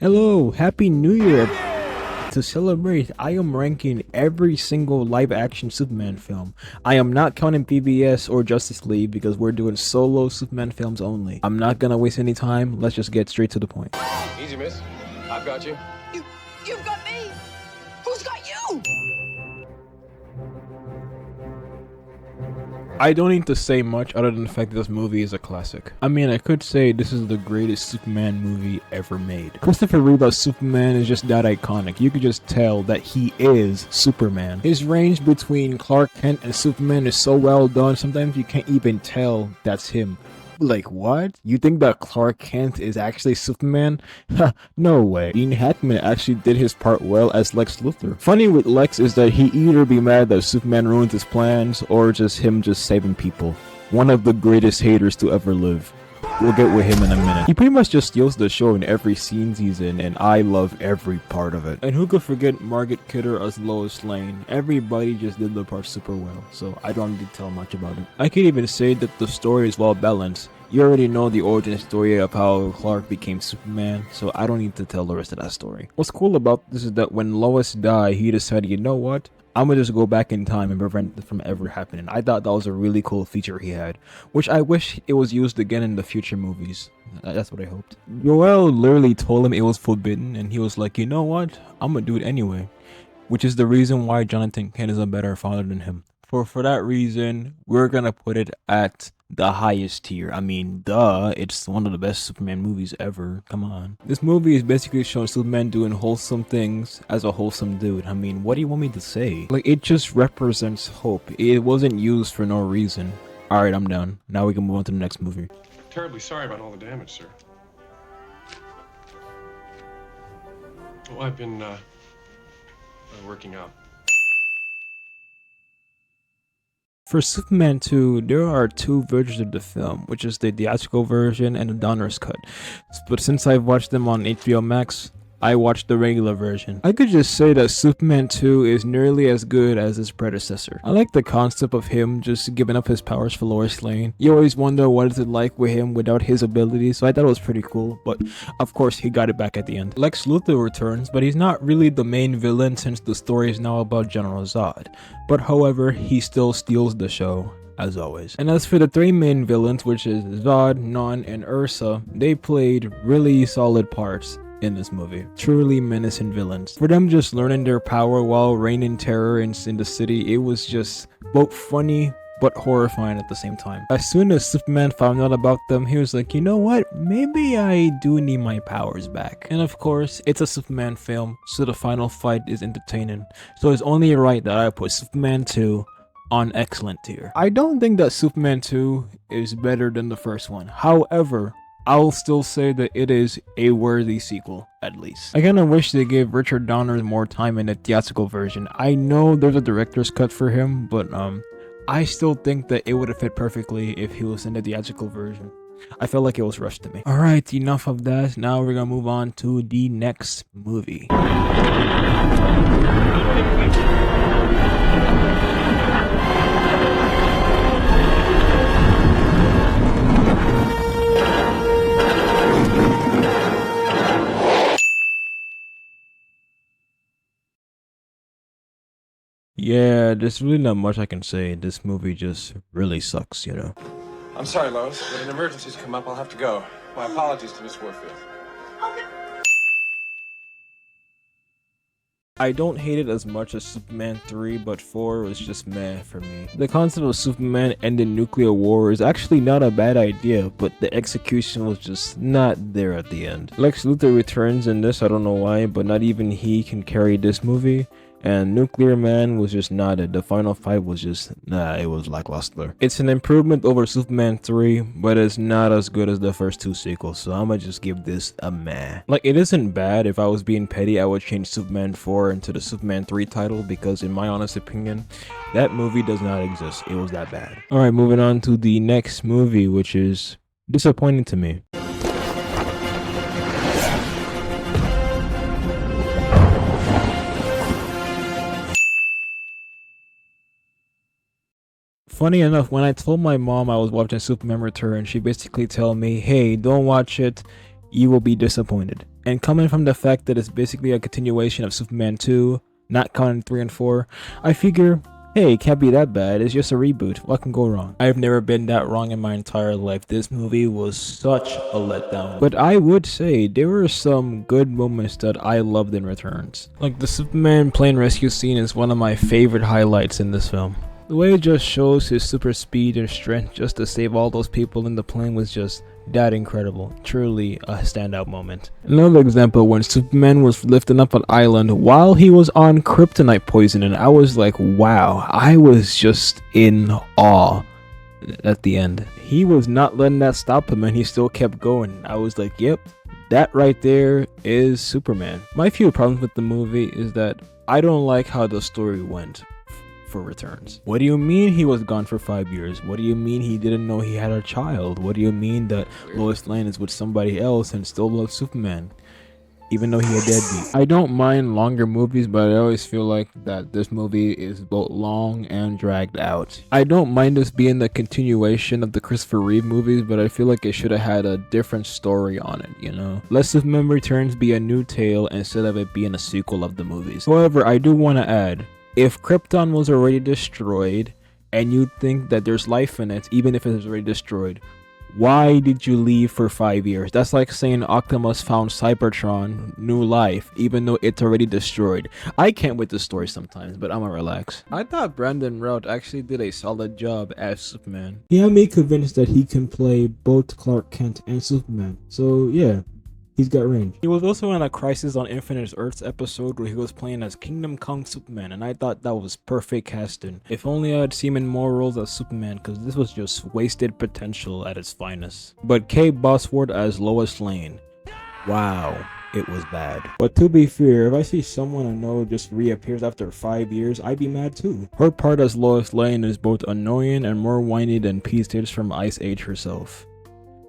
Hello, Happy New Year! To celebrate, I am ranking every single live-action Superman film. I am not counting PBS or Justice League because we're doing solo Superman films only. I'm not gonna waste any time, let's just get straight to the point. Easy, miss. I've got you. You've got me! Who's got you? I don't need to say much other than the fact that this movie is a classic. I mean, I could say this is the greatest Superman movie ever made. Christopher Reeve's Superman is just that iconic. You could just tell that he is Superman. His range between Clark Kent and Superman is so well done, sometimes you can't even tell that's him. Like, what? You think that Clark Kent is actually Superman? Ha, no way. Dean Hackman actually did his part well as Lex Luthor. Funny with Lex is that he either be mad that Superman ruined his plans or just him just saving people. One of the greatest haters to ever live. We'll get with him in a minute. He pretty much just steals the show in every scene he's in, and I love every part of it. And who could forget Margaret Kidder as Lois Lane? Everybody just did the part super well, so I don't need to tell much about it. I could even say that the story is well balanced. You already know the origin story of how Clark became Superman, so I don't need to tell the rest of that story. What's cool about this is that when Lois died, he decided, you know what? I'm gonna just go back in time and prevent it from ever happening. I thought that was a really cool feature he had, which I wish it was used again in the future movies. That's what I hoped. Joel literally told him it was forbidden, and he was like, you know what? I'm gonna do it anyway. Which is the reason why Jonathan Kent is a better father than him. For that reason, we're gonna put it at the highest tier. I mean, duh, it's one of the best Superman movies ever. Come on. This movie is basically showing Superman doing wholesome things as a wholesome dude. I mean, what do you want me to say? Like, it just represents hope. It wasn't used for no reason. Alright, I'm done. Now we can move on to the next movie. Terribly sorry about all the damage, sir. Well, I've been working out. For Superman 2, there are two versions of the film, which is the theatrical version and the Donner's cut. But since I've watched them on HBO Max, I watched the regular version. I could just say that Superman 2 is nearly as good as his predecessor. I like the concept of him just giving up his powers for Lois Lane. You always wonder what is it like with him without his abilities, so I thought it was pretty cool, but of course he got it back at the end. Lex Luthor returns, but he's not really the main villain since the story is now about General Zod. But however, he still steals the show, as always. And as for the three main villains, which is Zod, Non, and Ursa, they played really solid parts in this movie. Truly menacing villains. For them just learning their power while reigning terror in the city, it was just both funny but horrifying at the same time. As soon as Superman found out about them, he was like, you know what? Maybe I do need my powers back. And of course, it's a Superman film, so the final fight is entertaining. So it's only right that I put Superman 2 on excellent tier. I don't think that Superman 2 is better than the first one. However, I'll still say that it is a worthy sequel, at least. I kinda wish they gave Richard Donner more time in the theatrical version. I know there's a director's cut for him, but I still think that it would have fit perfectly if he was in the theatrical version. I felt like it was rushed to me. Alright, enough of that. Now we're gonna move on to the next movie. Yeah, there's really not much I can say. This movie just really sucks, you know. I'm sorry, Lois. When an emergency's come up, I'll have to go. My apologies to Miss Warfield. I don't hate it as much as Superman 3, but 4 was just meh for me. The concept of Superman ending nuclear war is actually not a bad idea, but the execution was just not there at the end. Lex Luthor returns in this, I don't know why, but not even he can carry this movie. And Nuclear Man was just not it. The final fight was just, it was lackluster. It's an improvement over Superman 3, but it's not as good as the first two sequels, so I'ma just give this a meh. Like, it isn't bad. If I was being petty, I would change Superman 4 into the Superman 3 title, because in my honest opinion, that movie does not exist. It was that bad. Alright, moving on to the next movie, which is disappointing to me. Funny enough, when I told my mom I was watching Superman Return, she basically told me, hey, don't watch it, you will be disappointed. And coming from the fact that it's basically a continuation of Superman 2, not counting 3 and 4, I figure, hey, it can't be that bad, it's just a reboot, what can go wrong? I've never been that wrong in my entire life. This movie was such a letdown. But I would say there were some good moments that I loved in Returns. Like the Superman plane rescue scene is one of my favorite highlights in this film. The way it just shows his super speed and strength just to save all those people in the plane was just that incredible. Truly a standout moment. Another example, when Superman was lifting up an island while he was on kryptonite poisoning, I was like, wow, I was just in awe at the end. He was not letting that stop him and he still kept going. I was like, yep, that right there is Superman. My few problems with the movie is that I don't like how the story went for Returns. What do you mean he was gone for 5 years? What do you mean he didn't know he had a child? What do you mean that Lois Lane is with somebody else and still loves Superman, even though he a deadbeat? I don't mind longer movies, but I always feel like that this movie is both long and dragged out. I don't mind this being the continuation of the Christopher Reeve movies, but I feel like it should have had a different story on it, you know? Let Superman Returns be a new tale instead of it being a sequel of the movies. However, I do want to add, if Krypton was already destroyed and you think that there's life in it, even if it was already destroyed, why did you leave for 5 years? That's like saying Optimus found Cybertron new life, even though it's already destroyed. I can't with the story sometimes, but I'ma relax. I thought Brandon Routh actually did a solid job as Superman. He had me convinced that he can play both Clark Kent and Superman. So yeah, he's got range. He was also in a Crisis on Infinite Earths episode where he was playing as Kingdom Come Superman, and I thought that was perfect casting. If only I had seen him in more roles as Superman, because this was just wasted potential at its finest. But Kate Bosworth as Lois Lane, wow, it was bad. But to be fair, if I see someone I know just reappears after 5 years, I'd be mad too. Her part as Lois Lane is both annoying and more whiny than P-Stage from Ice Age herself.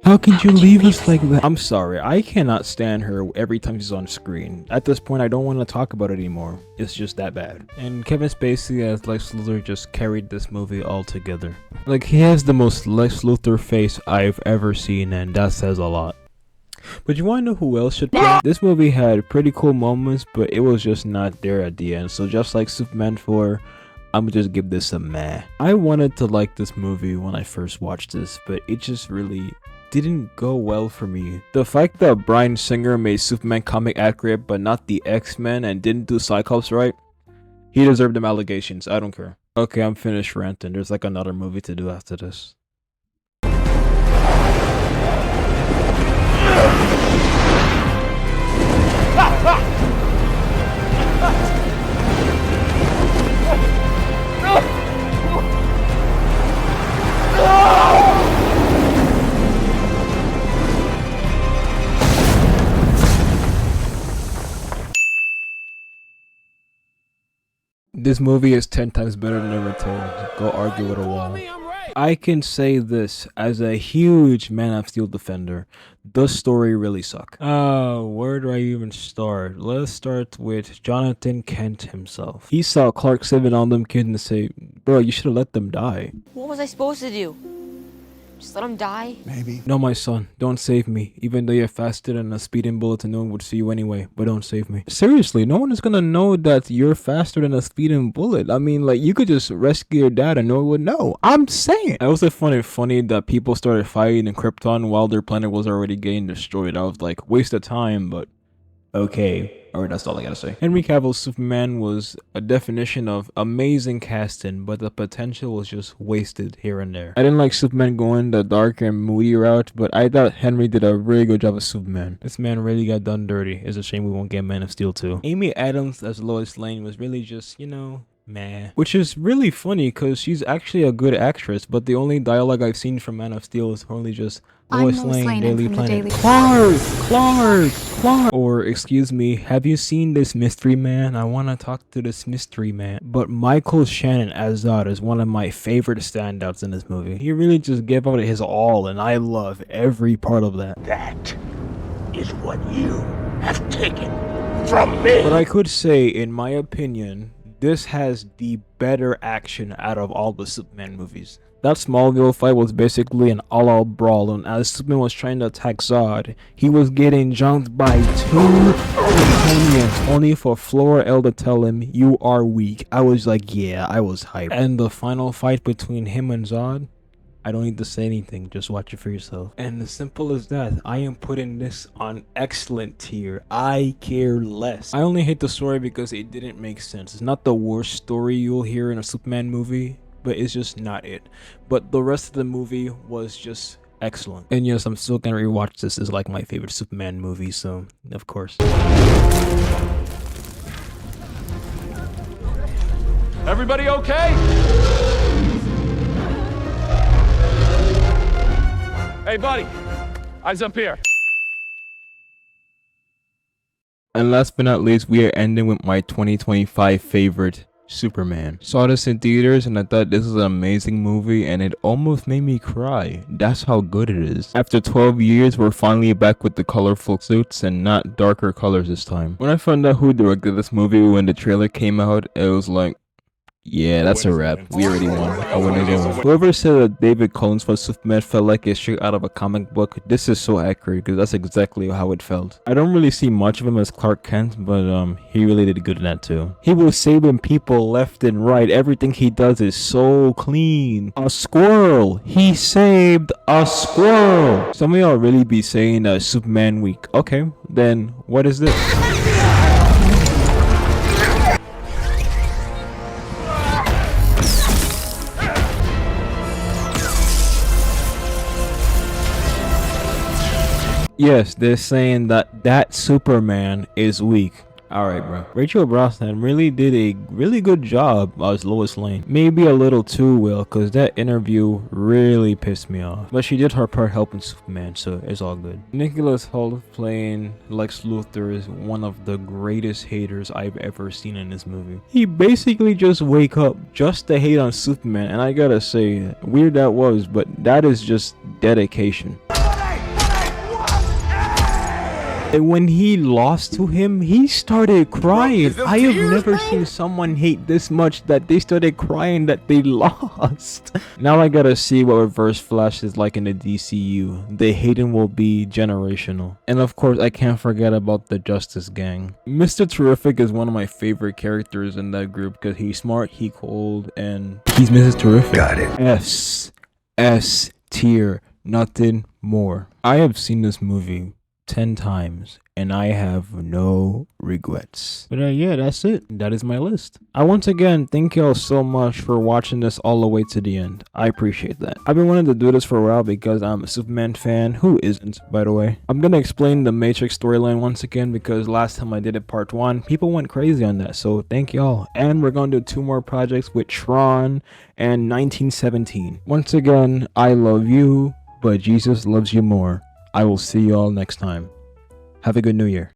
How could you leave us like that? I'm sorry, I cannot stand her every time she's on screen. At this point, I don't want to talk about it anymore. It's just that bad. And Kevin Spacey as Lex Luthor just carried this movie altogether. Like, he has the most Lex Luthor face I've ever seen, and that says a lot. But you want to know who else should play? This movie had pretty cool moments, but it was just not there at the end. So just like Superman 4, I'm gonna just give this a meh. I wanted to like this movie when I first watched this, but it just really didn't go well for me. The fact that Bryan Singer made Superman comic accurate but not the X-Men and didn't do Cyclops right, he deserved them allegations. I don't care. Okay, I'm finished ranting. There's like another movie to do after this. This movie is 10 times better than Naruto. Go argue with a wall. I can say this as a huge Man of Steel defender. The story really sucked. Where do I even start? Let's start with Jonathan Kent himself. He saw Clark saving all them kids and say, bro, you should have let them die. What was I supposed to do? Just let him die? Maybe. No, my son, don't save me. Even though you're faster than a speeding bullet and no one would see you anyway, but don't save me. Seriously, no one is gonna know that you're faster than a speeding bullet. I mean, like, you could just rescue your dad and no one would know. I'm saying. I also find it funny that people started fighting in Krypton while their planet was already getting destroyed. I was like, waste of time, but okay. Alright, that's all I gotta say. Henry Cavill's Superman was a definition of amazing casting, but the potential was just wasted here and there. I didn't like Superman going the dark and moody route, but I thought Henry did a really good job as Superman. This man really got done dirty. It's a shame we won't get Man of Steel 2. Amy Adams as Lois Lane was really just, you know, meh. Which is really funny because she's actually a good actress, but the only dialogue I've seen from Man of Steel is only just Lois Lane, Daily Planet. Clark! Or, excuse me, have you seen this mystery man? I want to talk to this mystery man. But Michael Shannon as Zod is one of my favorite standouts in this movie. He really just gave out his all, and I love every part of that. That is what you have taken from me. But I could say, in my opinion, this has the better action out of all the Superman movies. That Smallville fight was basically an all-out brawl, and as Superman was trying to attack Zod, he was getting jumped by 2 Kryptonians, only for Flora-El to tell him, "You are weak." I was like, yeah, I was hyped. And the final fight between him and Zod, I don't need to say anything, just watch it for yourself. And as simple as that, I am putting this on excellent tier. I care less. I only hate the story because it didn't make sense. It's not the worst story you'll hear in a Superman movie, but it's just not it. But the rest of the movie was just excellent. And yes, I'm still gonna rewatch this. It's like my favorite Superman movie, so of course. Everybody okay? Hey, buddy. Eyes up here. And last but not least, we are ending with my 2025 favorite, Superman. Saw this in theaters and I thought this is an amazing movie, and it almost made me cry. That's how good it is. After 12 years, we're finally back with the colorful suits and not darker colors this time. When I found out who directed this movie when the trailer came out, it was like, yeah, that's a wrap. We already won. I win again. Whoever said that David Collins for Superman felt like it's straight out of a comic book, this is so accurate because that's exactly how it felt. I don't really see much of him as Clark Kent, but he really did good in that too. He was saving people left and right. Everything he does is so clean. A squirrel. He saved a squirrel. Some of y'all really be saying Superman week. Okay, then what is this? Yes, they're saying that Superman is weak. Alright, bro. Rachel Brosnahan really did a really good job as Lois Lane. Maybe a little too well, because that interview really pissed me off. But she did her part helping Superman, so it's all good. Nicholas Hoult playing Lex Luthor is one of the greatest haters I've ever seen in this movie. He basically just wake up just to hate on Superman, and I gotta say, weird that was, but that is just dedication. And when he lost to him, he started crying. I have never seen someone hate this much that they started crying that they lost. Now I gotta see what Reverse Flash is like in the DCU. The hating will be generational. And of course, I can't forget about the Justice Gang. Mr. Terrific is one of my favorite characters in that group because he's smart, he's cold, and he's Mrs. Terrific. Got it. S tier, nothing more. I have seen this movie 10 times and I have no regrets. But yeah, that's it. That is my list. I once again thank y'all so much for watching this all the way to the end. I appreciate that. I've been wanting to do this for a while because I'm a Superman fan. Who isn't, by the way? I'm gonna explain the Matrix storyline once again because last time I did it part 1, people went crazy on that, so thank y'all. And we're gonna do 2 more projects with Tron and 1917. Once again, I love you, but Jesus loves you more. I will see you all next time. Have a good New Year.